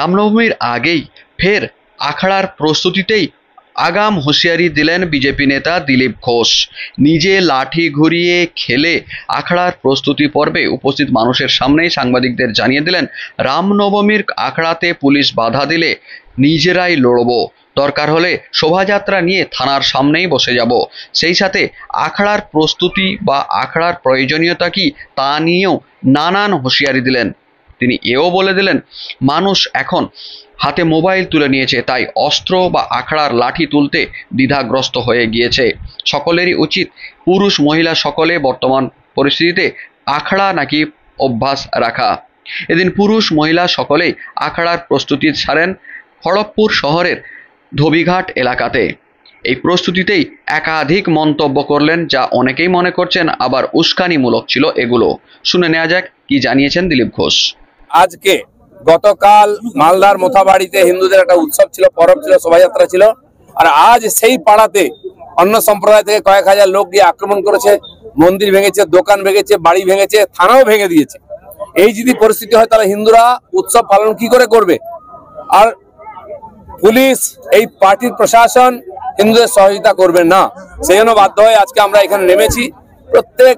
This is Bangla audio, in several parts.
রামনবমীর আগেই ফের আখড়ার প্রস্তুতিতেই আগাম হুঁশিয়ারি দিলেন বিজেপি নেতা দিলীপ ঘোষ। নিজে লাঠি ঘুরিয়ে খেলে আখড়ার প্রস্তুতি পর্বে উপস্থিত মানুষের সামনেই সাংবাদিকদের জানিয়ে দিলেন, রামনবমীর আখড়াতে পুলিশ বাধা দিলে নিজেরাই লড়ব, দরকার হলে শোভাযাত্রা নিয়ে থানার সামনেই বসে যাব। সেই সাথে আখড়ার প্রস্তুতি বা আখড়ার প্রয়োজনীয়তা কি তা নিয়েও নানান হুঁশিয়ারি দিলেন। তিনি এও বলে দিলেন, মানুষ এখন হাতে মোবাইল তুলে নিয়েছে, তাই অস্ত্র বা আখড়ার লাঠি তুলতে দ্বিধাগ্রস্ত হয়ে গিয়েছে। সকলেরই উচিত পুরুষ মহিলা সকলে বর্তমান পরিস্থিতিতে আখড়া নাকি অভ্যাস রাখা। এদিন পুরুষ মহিলা সকলেই আখড়ার প্রস্তুতি সারেন খড়গপুর শহরের ধোবিঘাট এলাকাতে। এই প্রস্তুতিতেই একাধিক মন্তব্য করলেন, যা অনেকেই মনে করছেন আবার উস্কানিমূলক ছিল। এগুলো শুনে নেওয়া যাক কি জানিয়েছেন দিলীপ ঘোষ। আজকে গতকাল মালদার মোথাবাড়িতে হিন্দুদের একটা উৎসব ছিল, পরব ছিল, শোভাযাত্রা ছিল, আর আজ সেই পাড়াতে অন্য সম্প্রদায় থেকে কয়েক হাজার লোক গিয়ে আক্রমণ করেছে, মন্দির ভেঙেছে, দোকান ভেঙেছে, বাড়ি ভেঙেছে, থানাও ভেঙে দিয়েছে। এই যদি পরিস্থিতি হয় তাহলে হিন্দুরা উৎসব পালন কি করে করবে? আর পুলিশ, এই পার্টির প্রশাসন হিন্দুদের সহযোগিতা করবে না। সেই জন্য বাধ্য হয়ে আজকে আমরা এখানে নেমেছি। প্রত্যেক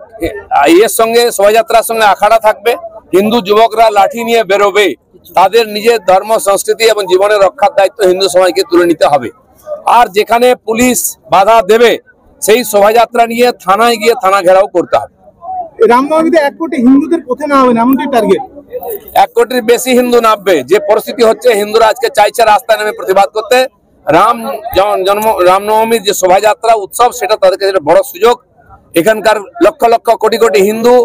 ইয়ের সঙ্গে, শোভাযাত্রার সঙ্গে আখাড়া থাকবে। হিন্দু যুবকরা লাঠি নিয়ে বেরোবে। তাদের নিজের ধর্ম, সংস্কৃতি এবং জীবনের রক্ষার দায়িত্ব হিন্দু সমাজকে তুলে নিতে হবে। আর যেখানে পুলিশ বাধা দেবে সেই শোভাযাত্রা নিয়ে থানায় গিয়ে থানা ঘেরাও করতে হবে। রামনবমীতে 1 কোটি হিন্দুদের পথে নামবেন এমনটাই টার্গেট। 1 কোটির বেশি হিন্দু নামবে। যে পরিস্থিতি হচ্ছে, হিন্দুরা আজকে চাইছে রাস্তায় নেমে প্রতিবাদ করতে। রামনবমীর যে শোভাযাত্রা উৎসব, সেটা তাদের কাছে বড় সুযোগ। এখানকার লক্ষ লক্ষ কোটি কোটি হিন্দু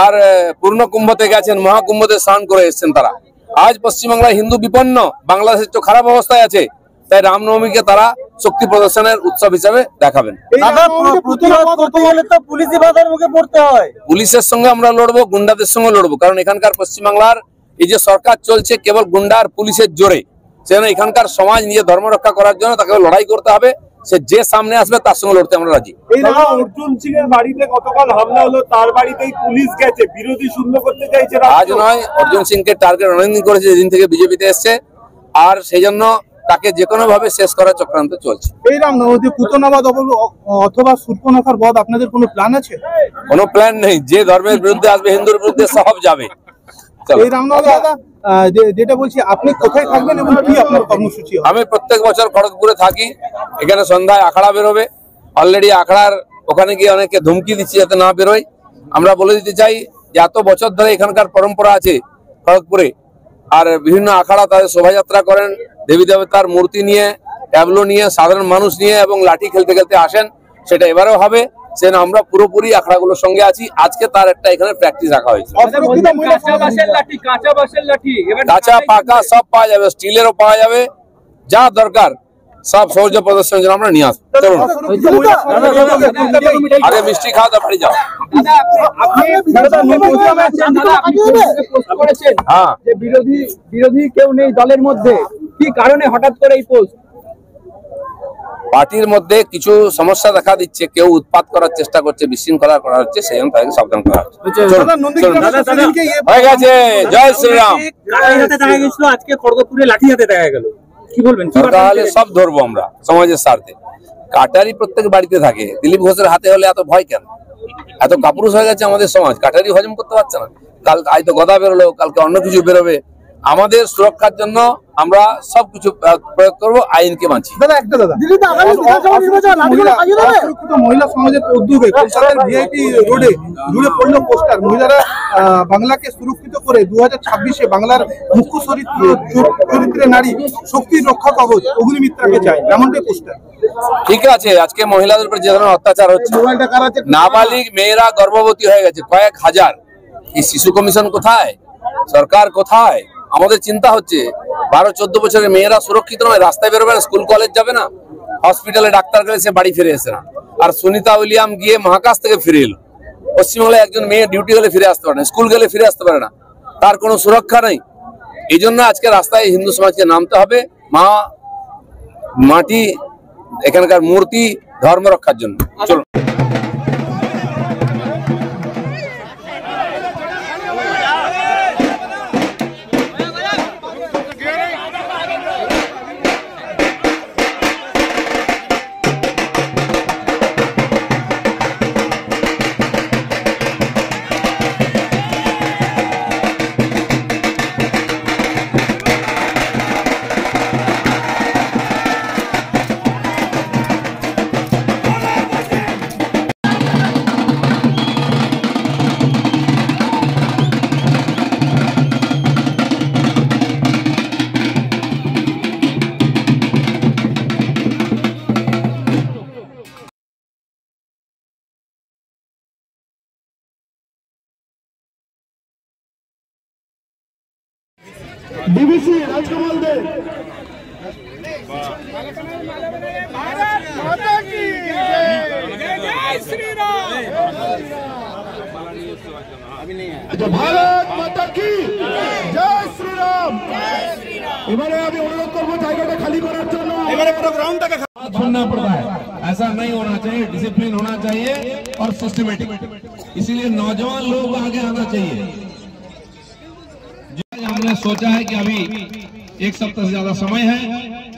আর পূর্ণ কুম্ভতে গেছেন, মহাকুম্ভতে স্নান করে এসেছেন তারা। আজ পশ্চিমবাংলায় হিন্দু বিপন্ন, বাংলাদেশের তো খারাপ অবস্থায় আছে। তাই রামনবমীকে তারা শক্তি প্রদর্শনের উৎসব হিসাবে দেখাবেন। পুলিশের সঙ্গে আমরা লড়বো, গুন্ডাদের সঙ্গে লড়বো, কারণ এখানকার পশ্চিমবাংলার এই যে সরকার চলছে কেবল গুন্ডা আর পুলিশের জোরে। সেজন্য এখানকার সমাজ নিজের ধর্ম রক্ষা করার জন্য তাকে লড়াই করতে হবে। সে যে সামনে আসবে তার সঙ্গে লড়তে আমরা রাজি। অর্জুন সিং এর বাড়িতে গতকাল হামলা হলো, তার বাড়িতেই পুলিশ গেছে, বিরোধী শূন্য করতে চাইছে। আজ নয়, অর্জুন সিংকে টার্গেট অনেকদিন করেছে, যেদিন থেকে বিজেপিতে এসছে। আর সেই জন্য তাকে যে কোনো ভাবে শেষ করার চক্রান্ত চলছে। এই রামনবমীতে পুতনাবাদ অথবা সূর্পনখার বধ, আপনাদের কোনো প্ল্যান আছে? কোনো প্ল্যান নেই। যে ধর্মের বিরুদ্ধে আসবে, হিন্দুর বিরুদ্ধে সব যাবে। এই রামনবমী যেটা বলছি, আপনি কোথায় থাকবেন এবং কি আপনার কর্মসূচি? আমি প্রত্যেক বছর খড়গপুরে থাকি। এখানে সন্ধ্যায় আখড়া বেরোবে। অলরেডি আখড়ার ওখানে গিয়ে অনেকে ধুমকি দিচ্ছি যাতে না বেরোয়। আমরা বলে দিতে চাই যে এত বছর ধরে এখানকার পরম্পরা আছে খড়গপুরে। আর বিভিন্ন আখড়া তাদের শোভাযাত্রা করেন, দেবী দেবতার মূর্তি নিয়ে, ট্যাবলো নিয়ে, সাধারণ মানুষ নিয়ে, এবং লাঠি খেলতে খেলতে আসেন। সেটা এবারেও হবে। সেজন্য আমরা পুরোপুরি আখড়াগুলোর সঙ্গে আছি। আজকে তার একটা এখানে প্র্যাকটিস রাখা হয়েছে। কাঁচা পাকা সব পাওয়া যাবে, স্টিলেরও পাওয়া যাবে, যা দরকার সব সৌর্য প্রদর্শনের জন্য আমরা নিয়ে আসবো। চলুন আগে মিষ্টি খাওয়া, বাড়ি যাও। হ্যাঁ, বিরোধী কেউ নেই দলের মধ্যে, কি কারণে হঠাৎ করে এই পোস্ট? পার্টির মধ্যে কিছু সমস্যা দেখা দিচ্ছে, কেউ উৎপাত করার চেষ্টা করছে, বিশৃঙ্খলা করা হচ্ছে, সেই জন্য তাদেরকে সাবধান করা হচ্ছে। হয়ে গেছে। জয় শ্রীরাম। আজকে খড়গপুরে লাঠি হাতে দেখা গেল, কি বলবেন? তাহলে সব ধরবো আমরা সমাজের স্বার্থে। কাটারি প্রত্যেক বাড়িতে থাকে, দিলীপ ঘোষের হাতে হলে এত ভয় কেন? এত কাপুরুষ হয়ে গেছে আমাদের সমাজ, কাটারি হজম করতে পারছে না। কাল আজ তো গদা বেরোলো, কালকে অন্য কিছু বেরোবে। আমাদের সুরক্ষার জন্য আমরা সবকিছু প্রয়োগ করবো, আইনকে মানছি। মহিলা সমাজের উদ্যোগে কলকাতার ভিআইপি রোডে জুড়ে পড়লো পোস্টার, মহিলারা বাংলাকে সুরক্ষিত করে 2026-এ বাংলার মুখ্য চরিত্রে নারী শক্তির রক্ষা কবচ অগ্নিমিত্রাকে চায়, এমনটাই পোস্টার। ঠিক আছে, আজকে মহিলাদের উপর যে ধরনের অত্যাচার হচ্ছে, নাবালিগ মেয়েরা গর্ভবতী হয়ে গেছে কয়েক হাজার। এই শিশু কমিশন কোথায়? সরকার কোথায়? আমাদের চিন্তা হচ্ছে 12-14 বছরের মেয়েরা সুরক্ষিত নয়, রাস্তায় বেরোবে না, স্কুল কলেজ যাবে না, হসপিটালে ডাক্তার গেলে সে বাড়ি ফিরে এসে না। আর সুনিতা উইলিয়াম গিয়ে মহাকাশ থেকে ফিরে এলো। পশ্চিমবাংলায় একজন মেয়ে ডিউটি গেলে ফিরে আসতে পারে না, স্কুল গেলে ফিরে আসতে পারে না, তার কোনো সুরক্ষা নেই। এই জন্য আজকে রাস্তায় হিন্দু সমাজকে নামতে হবে, মা মাটি এখানকার মূর্তি ধর্ম রক্ষার জন্য। চলুন। डीवीसी राजकमल दे भारत माता की जय जय श्री राम। भारत माता की जय श्री राम। এবারে আমি অনুরোধ করবো জায়গাটা খালি করার জন্য। এবারে পুরো গ্রাউন্ডটাকে छोड़ना पड़ता है, ऐसा नहीं होना चाहिए, डिसिप्लिन होना चाहिए और सिस्टमेटिक। इसीलिए नौजवान लोग आगे आना चाहिए। हमने सोचा है कि अभी एक सप्ताह से ज्यादा समय है,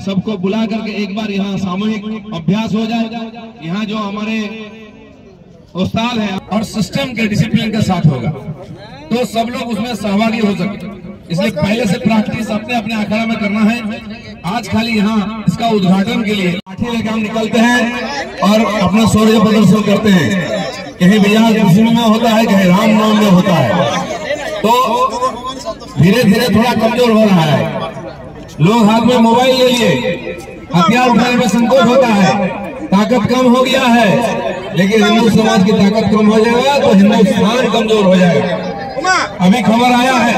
सबको बुला करके एक बार यहाँ सामूहिक अभ्यास हो जाए। यहाँ जो हमारे उस्ताद है और सिस्टम के डिसिप्लिन के साथ होगा तो सब लोग उसमें सहभागी हो सके, इसलिए पहले से प्रैक्टिस अपने अपने अखाड़ा में करना है। आज खाली यहाँ इसका उद्घाटन के लिए लाठी लेकर हम निकलते हैं और अपना शौर्य प्रदर्शन करते हैं। कहीं बिहार कृष्ण में होता है, कहीं रामनवमी में होता है, तो धीरे धीरे थोड़ा कमजोर हो रहा है। लोग हाथ में मोबाइल ले लिए, हथियार उठाने में संकोच होता है, ताकत कम हो गया है। लेकिन हिंदू समाज की ताकत कम हो जाएगा तो हिंदुस्तान कमजोर हो जाएगा। अभी खबर आया है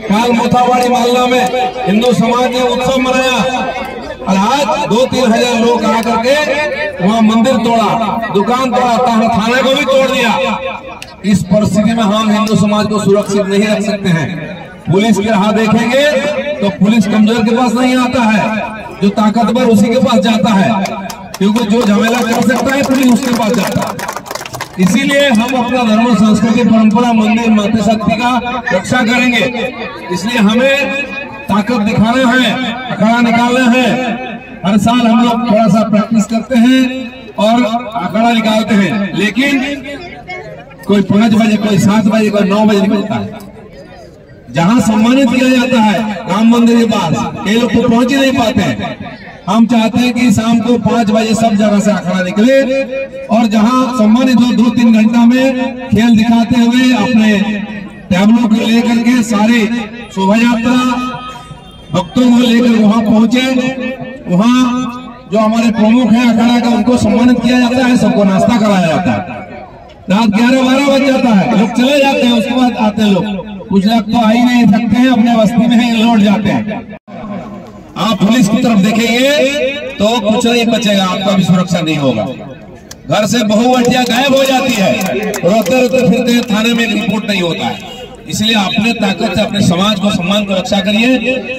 काल मोथाबाड़ी मोहल्ला में हिंदू समाज ने उत्सव मनाया और आज 2-3 हजार लोग आकर के वहाँ मंदिर तोड़ा, दुकान तोड़ा, थाने को भी तोड़ दिया। इस परिस्थिति में हम हिंदू समाज को सुरक्षित नहीं रख सकते हैं। पुलिस के हाथ देखेंगे तो पुलिस कमजोर के पास नहीं आता है, जो ताकतवर उसी के पास जाता है, क्योंकि जो झमेला कर सकता है पुलिस उसके पास जाता है। इसीलिए हम अपना धर्म, संस्कृति, परंपरा, मंदिर, मातृ शक्ति का रक्षा करेंगे। इसलिए हमें ताकत दिखाना है, अखाड़ा निकालना है। हर साल हम लोग थोड़ा सा प्रैक्टिस करते हैं और अखाड़ा निकालते हैं, लेकिन कोई 5 बजे, कोई 7 बजे, कोई 9 बजे निकलता है। जहां सम्मानित किया जाता है राम मंदिर के पास, कई लोग तो पहुंच ही नहीं पाते हैं। हम चाहते हैं कि शाम को 5 बजे सब जगह से अखाड़ा निकले और जहां सम्मानित हो 2-3 घंटा में खेल दिखाते हुए अपने टैबलों को लेकर के सारे शोभा यात्रा भक्तों को लेकर वहां पहुंचे। वहां जो हमारे प्रमुख हैं अखाड़ा का, उनको सम्मानित किया जाता है, सबको नाश्ता कराया जाता है। रात 11-12 बज जाता है, लोग चले जाते हैं, उसके बाद आते लोग, कुछ लोग तो आ ही नहीं सकते हैं, अपने बस्ती में ही लौट जाते हैं। आप पुलिस की तरफ देखेंगे तो कुछ नहीं बचेगा, आपका भी सुरक्षा नहीं होगा। घर से बहुवटिया गायब हो जाती है, रोते रोते फिरते हैं, थाने में रिपोर्ट नहीं होता है। इसलिए अपने ताकत से अपने समाज को, सम्मान को रक्षा करिए।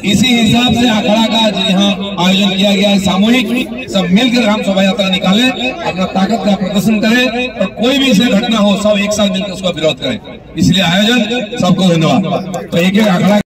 इसी हिसाब से अखाड़ा का आज यहाँ आयोजन किया गया है सामूहिक। सब मिलकर हम शोभा यात्रा निकालें, अपना ताकत का प्रदर्शन करें और कोई भी ऐसी घटना हो सब एक साथ मिलकर उसका विरोध करें। इसलिए आयोजन, सबको धन्यवाद। तो एक अखाड़ा